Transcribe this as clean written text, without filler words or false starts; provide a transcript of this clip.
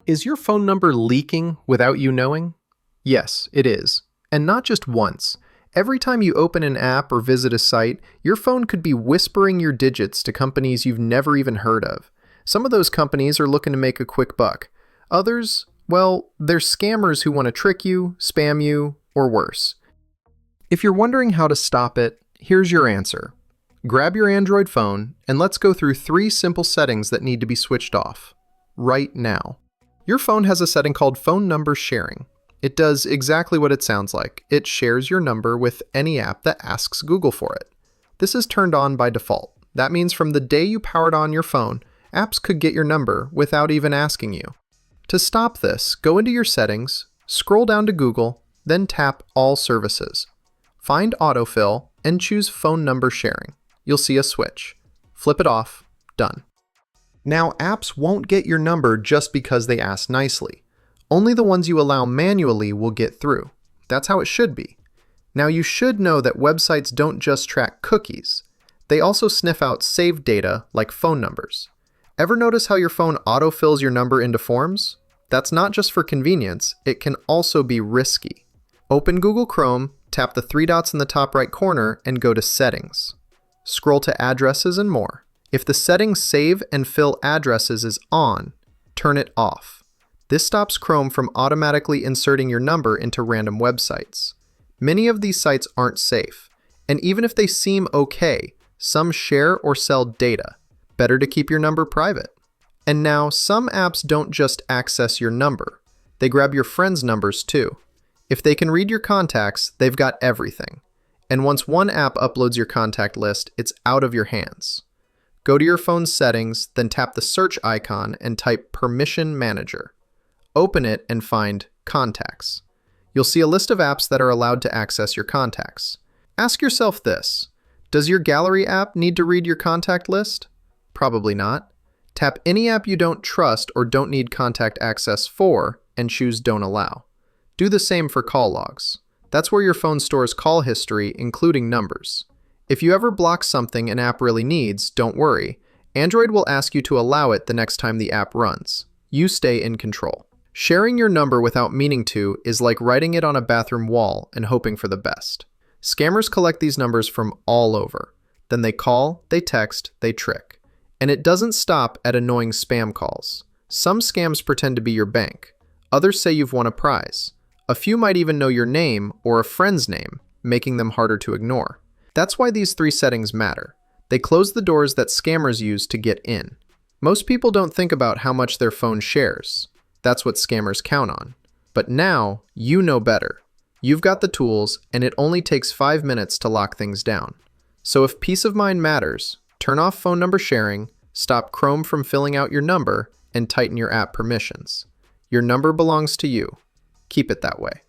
Is your phone number leaking without you knowing? Yes, it is. And not just once. Every time you open an app or visit a site, your phone could be whispering your digits to companies you've never even heard of. Some of those companies are looking to make a quick buck. Others, well, they're scammers who want to trick you, spam you, or worse. If you're wondering how to stop it, here's your answer. Grab your Android phone and let's go through 3 simple settings that need to be switched off. Right now. Your phone has a setting called phone number sharing. It does exactly what it sounds like. It shares your number with any app that asks Google for it. This is turned on by default. That means from the day you powered on your phone, apps could get your number without even asking you. To stop this, go into your settings, scroll down to Google, then tap All Services. Find Autofill and choose Phone Number Sharing. You'll see a switch. Flip it off. Done. Now, apps won't get your number just because they ask nicely. Only the ones you allow manually will get through. That's how it should be. Now, you should know that websites don't just track cookies. They also sniff out saved data like phone numbers. Ever notice how your phone autofills your number into forms? That's not just for convenience, it can also be risky. Open Google Chrome, tap the 3 dots in the top right corner, and go to Settings. Scroll to Addresses and More. If the setting Save and Fill Addresses is on, turn it off. This stops Chrome from automatically inserting your number into random websites. Many of these sites aren't safe, and even if they seem okay, some share or sell data. Better to keep your number private. And now, some apps don't just access your number. They grab your friends' numbers too. If they can read your contacts, they've got everything. And once one app uploads your contact list, it's out of your hands. Go to your phone's settings, then tap the search icon and type Permission Manager. Open it and find Contacts. You'll see a list of apps that are allowed to access your contacts. Ask yourself this: does your Gallery app need to read your contact list? Probably not. Tap any app you don't trust or don't need contact access for and choose Don't Allow. Do the same for call logs. That's where your phone stores call history, including numbers. If you ever block something an app really needs, don't worry. Android will ask you to allow it the next time the app runs. You stay in control. Sharing your number without meaning to is like writing it on a bathroom wall and hoping for the best. Scammers collect these numbers from all over. Then they call, they text, they trick. And it doesn't stop at annoying spam calls. Some scams pretend to be your bank. Others say you've won a prize. A few might even know your name or a friend's name, making them harder to ignore. That's why these 3 settings matter. They close the doors that scammers use to get in. Most people don't think about how much their phone shares. That's what scammers count on. But now, you know better. You've got the tools, and it only takes 5 minutes to lock things down. So if peace of mind matters, turn off phone number sharing, stop Chrome from filling out your number, and tighten your app permissions. Your number belongs to you. Keep it that way.